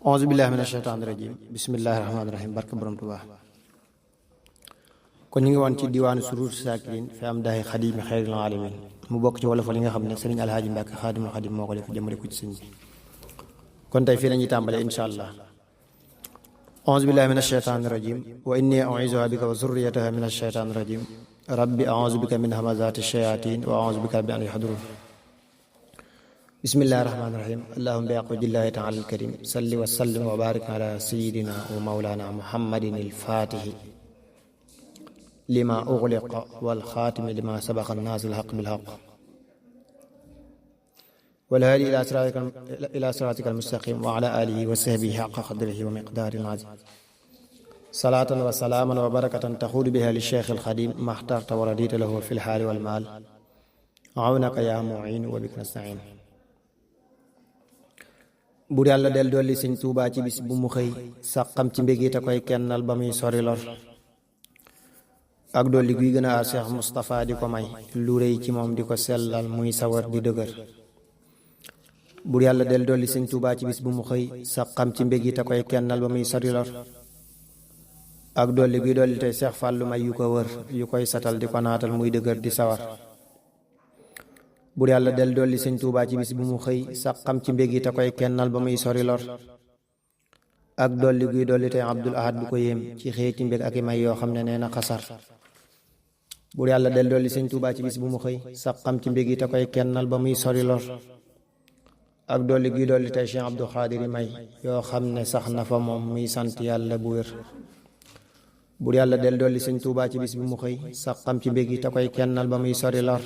auzu billahi mina shaytaani rajim bismillahi rahmaani rahim barke borom Tuubaa. kon ñu ngi woon ci diwaanu surur saakirin fi am daahi xadimi xayril alamin mu bokk ci wolofal yi nga xam ne sëriñ alhaaji Mbàkke xaadimul xadim moo ko def jëmale ko ci sëñ bi. kon tey fii lañuy tàmbalee insha allah. auzu billahi mina shaytaani rajim wa inni u'iizuha bika wa zurriyataha mina shaytaani rajim rabbi a'uuzu bika min hamazaati shayatin wa a'uuzu bika rabbi an yahdurun. bismillahi rahmaani rahim allahumma bi aqdillahi taala alkarim salli wa sallim wa barik ala sayidina wa mawlana muhammadin alfaatihi lima ughliqa wal xaatimi lima sabaqa naasi alhaq bilhaq wal haadi ila siraatika almustaqim wa ala alihi wa sahbihi haqqa qadrihi wa miqdaarihi alazim salaatan wa salaaman wa barakatan taxuudu biha li cheikh alxadim maxtarta wa radita lahu fi lxaali walmaal awnaka yaa muin wa bika nastain. buur yàlla del dolli sëñ Tuubaa ci bis bu mu xëy sàqam ci mbég yi te koy kennal ba muy sori lor ak dolli guy gën a aar Cheikh Moustapha di ko may lu rëy ci moom di ko sellal muy sawar di dëgër. buur yàlla del dolli sëñ Tuubaa ci bis bu mu xëy sàqam ci mbég yi te koy kennal ba muy sori lor ak dolli guy dolli tey Cheikh Fàllu may yu ko wër yu koy satal di ko naatal muy dëgër di sawar. buur yàlla del dolli sëñ Tuubaa ci bis bu mu xëy sàqam ci mbég yi te koy kennal ba muy sori lor ak dolli guy dolli tey Abdul Ahad bu ko yéem ci xeeti mbég ak i may yoo xam ne nee na xasar. buur yàlla del dolli sëñ Tuubaa ci bis bu mu xëy sàqam ci mbég yi te koy kennal ba muy sori lor ak dolli guy dolli tey Cheikh Abdou Khadir yi may yoo xam ne sax na fa moom muy sant yàlla bu wér. buur yàlla del dolli sëñ Tuubaa ci bis bu mu xëy sàqam ci mbég yi te koy kennal ba muy sori lor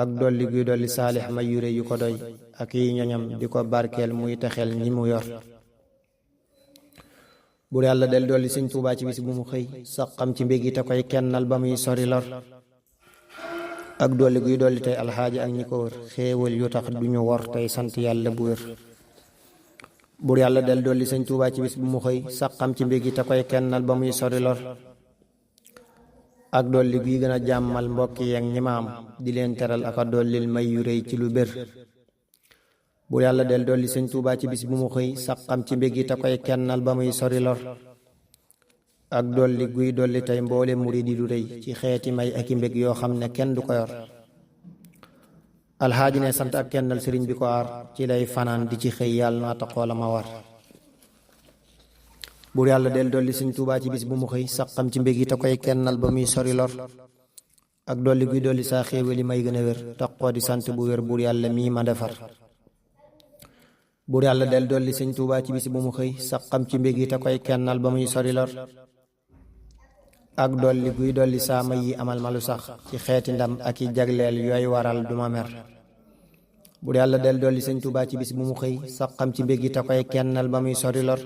ak dolli guy dolli saalix may yure yu ko doy ak yi ñoñam di ko barkeel muy texel ñi mu yor. buur yàlla del dolli sëñ Tuubaa ci bis bu mu xëy sàqam ci mbég yi te koy kennal ba muy sori lor ak dolli guy dolli tey alxaaji ak ñi ko wër xéewal yu tax duñu wor tey sant yàlla bu wér. buur yàlla del dolli sëñ Tuubaa ci bis bu mu xëy sàqam ci mbég yi te koy kennal ba muy sori lor ak dolli guy gën a jàmmal mbokk yeeg ñi ma am di leen teral ak a dollil may yu rëy ci lu bér. buur yàlla del dolli sëñ Tuubaa ci bis bu mu xëy sàqam ci mbég yi te koy kennal ba muy sori lor ak dolli guy dolli tey mboole murid yi lu rëy ci xeeti may ak i mbég yoo xam ne kenn du ko yor. alxaaji ne sant ak kennal sëriñ bi ko aar ci lay fanaan di ci xëy yàlla naa taxoo la ma war. buur yàlla del dolli sëñ Tuubaa ci bis bu mu xëy sàqam ci mbég yi te koy kennal ba muy sori lor ak dolli guy dolli saa xéewali may gën a wér taxoo di sant bu wér buur yàlla mii ma defar. buur yàlla del dolli sëñ Tuubaa ci bis bu mu xëy sàqam ci mbég yi te koy kennal ba muy sori lor ak dolli guy dolli saa may yi amal ma lu sax ci xeeti ndam ak i jagleel yooy waral duma mer. buur yàlla del dolli sëñ Tuubaa ci bis bu mu xëy sàqam ci mbég yi te koy kennal ba muy sori lor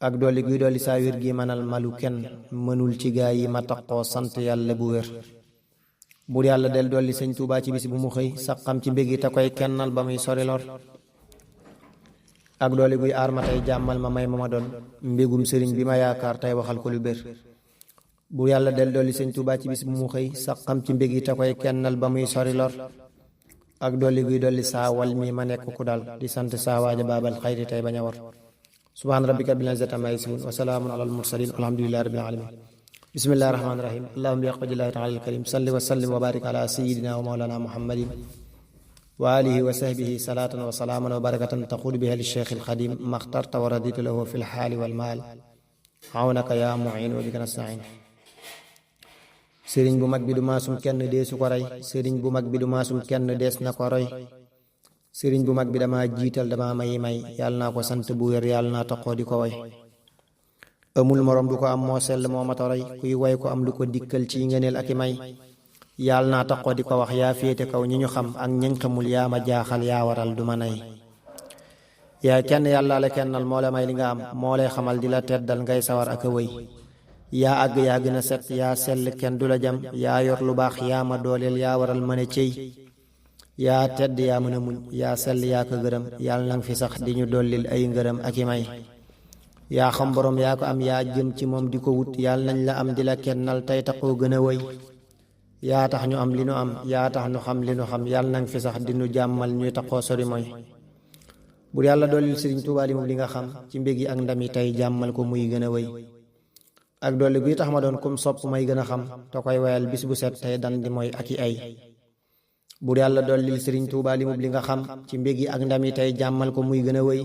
ak dolli guy dolli saa wér gi manal malu kenn mënul ci gaa yi ma taqoo sant yàlla bu wér. buur yàlla del dolli sëñ Tuubaa ci bis bu mu xëy sàqam ci mbég yi te koy kennal ba muy sori lor ak dolli guy aar ma tey jàmmal ma may ma doon mbégum sëriñ bi ma yaakaar tey waxal ko lu bér. buur yàlla del dolli sëñ Tuubaa ci bis bu mu xëy sàqam ci mbég yi te koy kennal ba muy sori lor ak dolli guy dolli saa wal mi ma nekk ku dal di sant saa waaja baabal xayri tey bañ a war. subhaana rabbika rabbil izzati ammaa yasifuun wa salaamun alal mursaliin walhamdulillaahi rabbil aalamiin. bismillaahi rahmaani rahiim allahumma bi haqqillaahi taala alkarim salli wa sallim wa barik ala sayyidina wa mawlana muhammadin wa alihi wa sahbihi salaatan wa salaaman wa barakatan taquudu biha li cheikh alxadim maxtarta wa raditu lahu fi lxaali walmaal awnaka yaa muin wa bika nastain. sëriñ bu mag bi du maasum kenn deesu ko rey sëriñ bu mag bi du maasum kenn dees na ko roy sëriñ bu mag bi dama jiital dama may yàlla naa ko sant bu wér yàlla naa taxoo di ko way. amul morom du ko am moo sell moo mata roy kuy way ko am lu ko dikkal ci ngëneel ak i may yàlla naa taxoo di ko wax yaa féete kaw ñi ñu xam ak ñañ xamul yaa ma jaaxal yaa waral du ma nay. yaa kenn yàlla la kennal moo la may li nga am moo lay xamal di la teddal ngay sawar ak a wëy. yaa àgg yaa gën a set yaa sell kenn du la jam yaa yor lu baax yaa ma dooleel yaa waral mën a cëy. yaa tedd yaa mën a muñ yaa sell yaa ko gërëm yàlla nang fi sax di ñu dollil ay ngërëm ak i may. yaa xam borom yaa ko am yaa jëm ci moom di ko wut yàlla nañ la am di la kennal tey taxoo gën a wëy. yaa tax ñu am li nu am yaa tax ñu xam li nu xam yàlla nang fi sax di nu jàmmal ñuy taxoo sori mooy. bur yàlla dollil sëriñ Tuubaa li moom li nga xam ci mbég yi ak ndam yi tey jàmmal ko muy gën a wéy ak dolli guy tax ma doon kum sopp may gën a xam te koy wayal bis bu set tey dan di mooy ak i ay bur yàlla dollil sëriñ Tuubaa li moom li nga xam ci mbég yi ak ndam yi tey jàmmal ko muy gën a wéy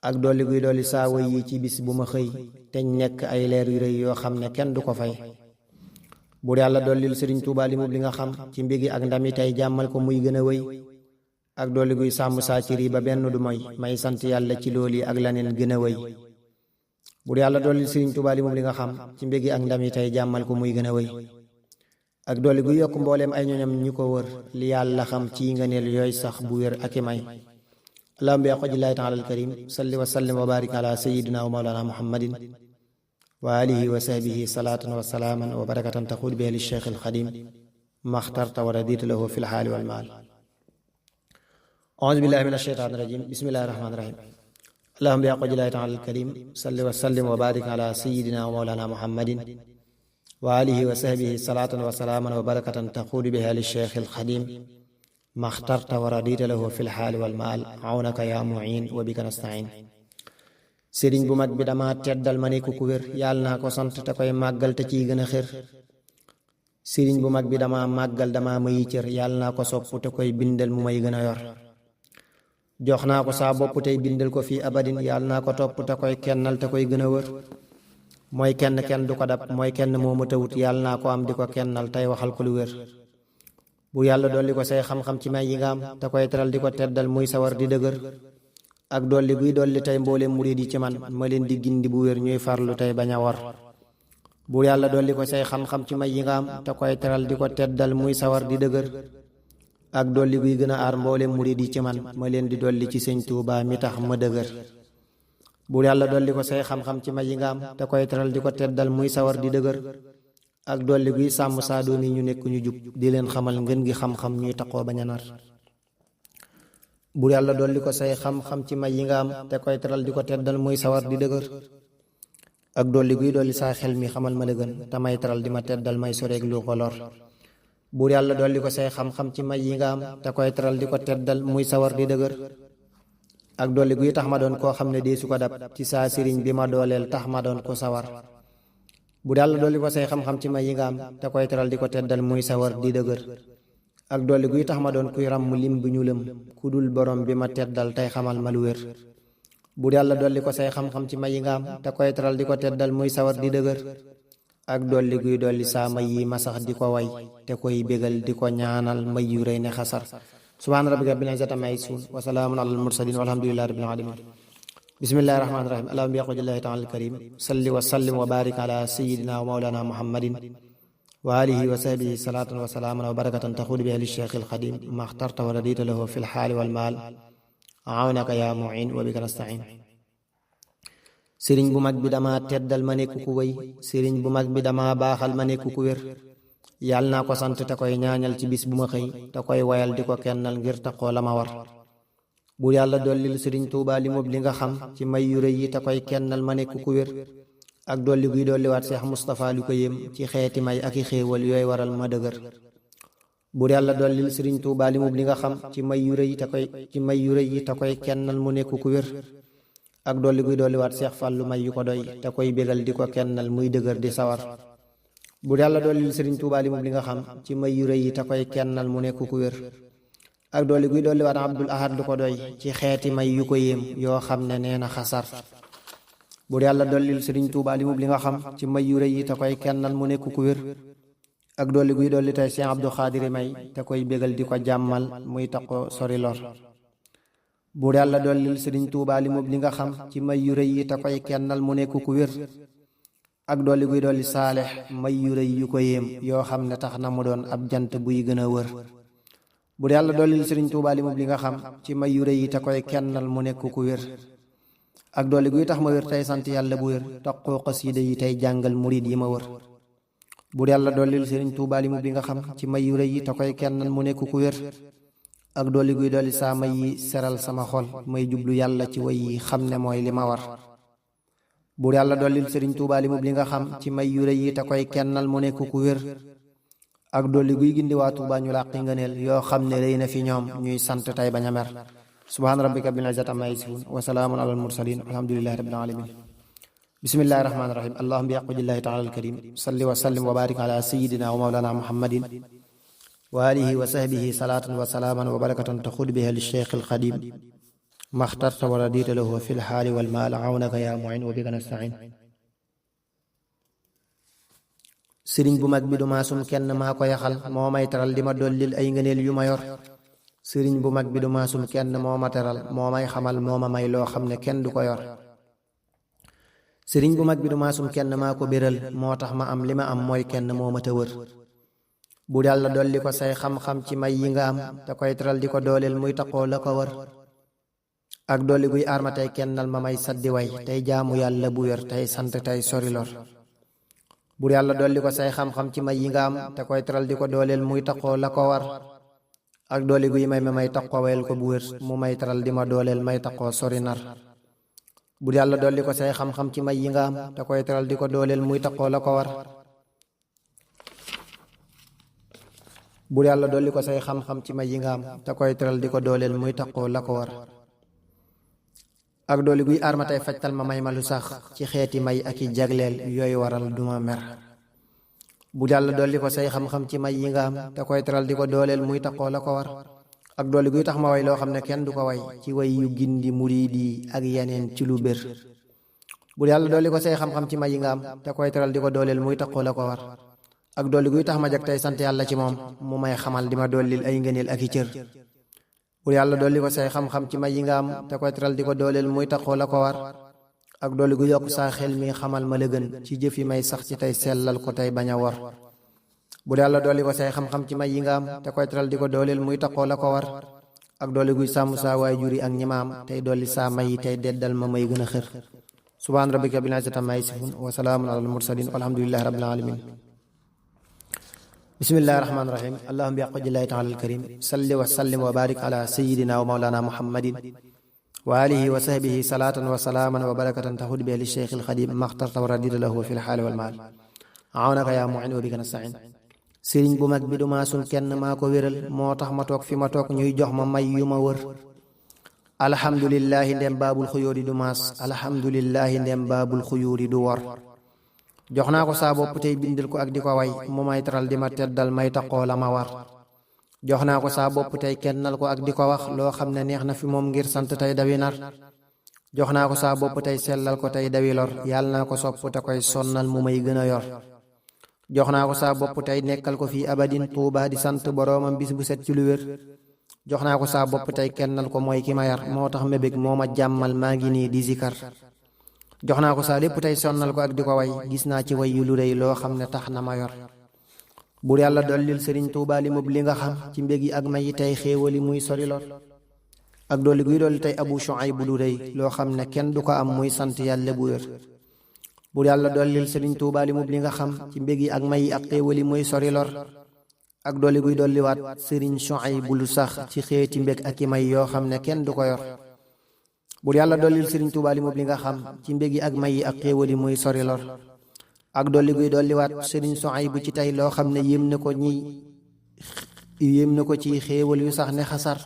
ak dolli guy dolli saa wéy yi ci bis bu ma xëy teñ nekk ay leer yu rëy yoo xam ne kenn du ko fay bur yàlla dollil sëriñ Tuubaa li moom li nga xam ci mbég yi ak ndam yi tey jàmmal ko muy gën a wéy ak dolli guy sàmm saa cër yi ba benn du moy may sant yàlla ci loolu yi ak laneen gën a wéy bur yàlla dollil sëriñ Tuubaa li moom li nga xam ci mbég yi ak ndam yi tey jàmmal ko muy gën a wéy ak dolli guy yokk mbooleem ay ñoñam ñu ko wër li yàlla xam ci ngëneel yooyu sax bu wér ak i may allahumma bi aqdillahi taala alkarim salli wa sallim wa barik ala sayidina wa mawlana muhammadin wa alihi wa sahbihi salatan wa salaaman wa barakatan taxuud biha li cheikh alxadim maxtarta wa radita lahu fi lxaali walmaal auzu billahi min asheytaan irajim bismillahi rahmaani rahim allahumma bi aqdillahi taala alkarim salli wa sallim wa barik ala sayidina wa mawlana muhammadin wa alihi wa sahbihi salatan wa salaaman wa barakatan taxuud biha li cheikh alxadim maxtarta wa radita lahu fi lxaali walmaal awnaka yaa muin wa bika nastain sëriñ bu mag bi dama teddal ma ne ku wér yàlla naa ko sant te koy màggal te ciy gën a xër sëriñ bu mag bi dama màggal dama mayi cër yàlla naa ko sopp te koy bindal mu may gën a yor jox naa ko saa bopp tey bindal ko fii abadin yàlla naa ko topp te koy kennal te koy gën a wër mooy kenn kenn du ko dab mooy kenn moomu tawut yàlla naa ko am di ko kennal tey waxal ko lu wér bu yàlla dolli ko say xam-xam ci may yi nga am te koy teral di ko teddal muy sawar di dëgër ak dolli guy dolli tey mbooleem murid yi ci man ma leen di gindi bu wér ñuy farlu tey bañ a war bu yàlla dolli ko say xam-xam ci may yi nga am te koy teral di ko teddal muy sawar di dëgër ak dolli guy gën a aar mbooleem murid yi ci man ma leen di dolli ci sëñ Tuubaa mi tax ma dëgër bu yàlla dolli ko say xam-xam ci may yi nga am te koy teral di ko teddal muy sawar di dëgër ak dolli guy sàmm saa doom yi ñu nekk ñu jub di leen xamal ngën gi xam-xam ñuy taqoo bañ a nar bu yàlla dolli ko say xam-xam ci may yi nga am te koy teral di ko teddal muy sawar di dëgër ak dolli guy dolli saa xel mi xamal ma la gën te may teral di ma teddal may soreeg lu ko lor bu yàlla dolli ko say xam-xam ci may yi nga am te koy teral di ko teddal muy sawar di dëgër ak dolli guy tax ma doon koo xam ne deesu ko dab ci saa sëriñ bi ma dooleel tax ma doon ko sawar bu yàlla dolli ko say xam-xam ci may yi nga am te koy teral di ko teddal muy sawar di dëgër ak dolli guy tax ma doon kuy ràmm lim bu ñu lëm ku dul borom bi ma teddal tey xamal ma lu wér bu yàlla dolli ko say xam-xam ci may yi nga am te koy teral di ko teddal muy sawar di dëgër ak dolli guy dolli saa may yi ma sax di ko way te koy bégal di ko ñaanal may yu rëy ne xasar subhaana rabbika rabbil izzati ammaa yasifuun wa salaamun alal mursaliin walhamdulillahi rabbil aalamiin bismillahi rahmaani rahim allahumma bi aqdillahi taala alkarim salli wa sallim wa barik ala sayidina wa mawlana muhammadin wa alihi wa sahbihi salatan wa salaaman wa barakatan taxuud biha li cheikh alxadim maxtarta wa radita lahu fi lxaali walmaal awnaka yaa muin wa bika nastain sëriñ bu mag bi dama teddal ma nekk ku wéy sëriñ bu mag bi dama baaxal ma nekk ku wér yàlla naa ko sant te koy ñaañal ci bis bu ma xëy te koy wayal di ko kennal ngir taqoo la ma war bu yàlla dollil sëriñ Tuubaa li moom li nga xam ci may yu rëy yi te koy kennal ma nekk ku wér ak dolli guy dolliwaat Seex Mustapha lu ko yéem ci xeeti may ak i xéewal yooy waral ma dëgër bu yàlla dollil sëriñ Tuubaa li moom li nga xam ci may yu rëy yi te koy kennal mu nekk ku wér ak dolli guy dolliwaat Seex Fallu may yu ko doy te koy bégal di ko kennal muy dëgër di sawar bu yàlla dollil sëriñ Tuubaa li moom li nga xam ci may yu rëy yi te koy kennal mu nekk ku wér ak dolli guy dolliwaat Abdul Ahad lu ko doy ci xeeti may yu ko yéem yoo xam ne nee na xasar bu yàlla dollil sëriñ Tuubaa li moom li nga xam ci may yu rëy yi te koy kennal mu nekk ku wér ak dolli guy dolli tey Seex Abdu Xaadir may te koy bégal di ko jàmmal muy taqo sori lor bu yàlla dollil sëriñ Tuubaa li moom li nga xam ci may yu rëy yi te koy kennal mu nekk ku wér ak dolli guy dolli saalex may yu rëy yu ko yéem yoo xam ne tax na mu doon ab jant buy gën a wër bu yàlla dollil sëriñ Tuubaa li moom li nga xam ci may yu rëy yi te koy kennal mu nekk ku wér ak dolli guy tax ma wér tey sant yàlla bu wér taqoo xasiida yi tey jàngal murid yi ma wër bu yàlla dollil sëriñ Tuubaa li moom li nga xam ci may yu rëy yi te koy kennal mu nekk ku wér ak dolli guy dolli saa may yi seral sama xol may jublu yàlla ci way yi xam ne mooy li ma war buur yàlla dollil sëriñ Tuubaa li moom li nga xam ci may yu rëy yi te koy kennal mu nekk ku wér ak dolli guy gindi waa Tuubaa ñu làqi ngëneel yoo xam ne rëy na fi ñoom ñuy sant tey bañ a mer subhaana rabbika rabbil izzati amma yasifun wa salaamun alal mursalin walhamdulillahi rabbil alamin bismillahi rahmaani rahim allahumma bi haqqillahi ta'ala al-karim salli wa sallim wa barik ala sayyidina wa mawlana muhammadin wa alihi wa sahbihi salatan wa salaman wa barakatan taxud biha li shaykh al-xadim maxtarta wa radita lahu fi l-haali wal maal awnaka ya mu'in wa bika nasta'in sëriñ bu mag bi du maasum kenn maa ko yaxal moo may taral di ma dollil ay ngëneel yu ma yor sëriñ bu mag bi du maasum kenn moo ma teral moo may xamal moo ma may loo xam ne kenn du ko yor sëriñ bu mag bi du maasum kenn maa ko béral moo tax ma am li ma am mooy kenn moo ma ta wër bu yàlla dolli ko say xam-xam ci may yi nga am te koy teral di ko dooleel muy taqoo la ko wër ak dolli guy arma tey kennal ma may saddi way tey jaamu yàlla bu wér tey sant tey sori lor bur yàlla dolli ko say xam-xam ci may yi nga am te koy teral di ko dooleel muy taqoo la ko war ak dolli guy may ma may taqoweel ko bu wér mu may teral di ma dooleel may taqoo sori nar bur yàlla dolli ko say xam-xam ci may yi nga am te koy teral di ko dooleel muy taqoo la ko war bur yàlla dolli ko say xam-xam ci may yi nga am te koy teral di ko dooleel muy taqoo la ko war ak dooli guy arma tey fajtal ma may ma lu sax ci xeeti may ak i jagleel yooyu waral duma mer bu yàlla dolli ko say xam-xam ci may yi nga am te koy teral di ko dooleel muy taqoo la ko war ak dooli guy tax ma way loo xam ne kenn du ko way ci way yu gindi muriid yi ak yeneen ci lu bér bu yàlla dolli ko say xam-xam ci may yi nga am te koy teral di ko dooleel muy taqoo la ko war ak dooli guy tax ma jag tey sant yàlla ci moom mu may xamal di ma dollil ay ngëneel ak i cër bu yàlla dolli ko say xam-xam ci may yi nga am te koy teral di ko dooleel muy taqoo la ko war ak dolli gu yokk saa xel mi xamal ma la gën ci jëf yi may sax ci tey sellal ko tey bañ a war bu yàlla dolli ko say xam-xam ci may yi nga am te koy teral di ko dooleel muy taqoo la ko war ak dolli guy sàmm saa waay juri ak ñi ma am tey dolli saa may yi tey deddal ma may gën a xër subhaana rabbika rabbil izzati amma yasifun wa salaamun alal mursalin walhamdulillahi rabbil alamin bismillahi rahmaani rahim allahumma bi haqqillahi ta'ala al-karim salli wa sallim wa barik ala sayyidina wa mawlana muhammadin wa alihi wa sahbihi salatan wa salaman wa barakatan taxud biha li shaykh al-xadim maxtarta wa radita lahu fi l-haali wal maal awnaka ya mu'in wa bika nasta'in sëriñ bu mag bi du maasul kenn maa ko wéral moo tax ma toog fi ma toog ñuy jox ma may yu ma wër alhamdulillahi ndem baabul xuyóori du maas alhamdulillahi ndem baabul xuyóori du wor jox naa ko saa bopp tey bindil ko ak di ko way mu may taral di ma teddal may taqoo la ma war jox naa ko saa bopp tey kennal ko ak di ko wax loo xam ne neex na fi moom ngir sant tey dawi nar jox naa ko saa bopp tey sellal ko tey dawi lor yàlla naa ko sopp te koy sonnal mu may gën a yor jox naa ko saa bopp tey nekkal ko fii abadin tuuba di sant boroomam bis bu set ci lu wér jox naa ko saa bopp tey kennal ko mooy ki ma yar moo tax mébég moo ma jàmmal maa ngi nii di zikar jox naa ko saa lépp tey sonnal ko ak di ko way gis naa ci way yu lu rëy loo xam ne tax na ma yor bur yàlla dollil sëriñ Tuubaa li mub li nga xam ci mbég yi ak may yi tey xéewali muy sori lor ak dolli guy dolli tey abu Shuayb bu lu rëy loo xam ne kenn du ko am muy sant yàlla bu wér bur yàlla dollil sëriñ Tuubaa li mub li nga xam ci mbég yi ak may yi ak xéewali muy sori lor ak dolli guy dolliwaat sëriñ Shuayb bu lu sax ci xeeti mbég ak i may yoo xam ne kenn du ko yor bur yàlla dollil sëriñ Tuubaa li mub li nga xam ci mbég yi ak may yi ak xéewali muy sori lor ak dolli guy dolliwaat sëriñ Suhaybu ci tey loo xam ne yéem na ko ci xéewal yu sax ne xasar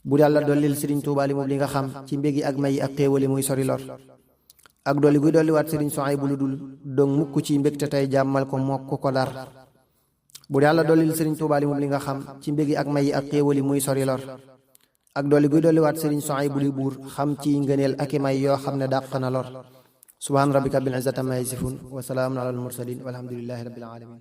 bur yàlla dollil sëriñ Tuubaa li mub li nga xam ci mbég yi ak may yi ak xéewali muy sori lor ak dolli guy dolliwaat sëriñ Suhaybu lu dul dong mukk ci mbég te tey jàmmal ko mokk ko dar bur yàlla dollil sëriñ Tuubaa li mub li nga xam ci mbég yi ak may yi ak xéewali muy sori lor ak dolli guy dolliwaat sëriñ Suhaybu li buur xam ci ngëneel ak i may yoo xam ne dàq na lor subhaana rabbika rabbil izzati amma yasifun wa salaamun alal mursalin walhamdulillahi rabbil alamin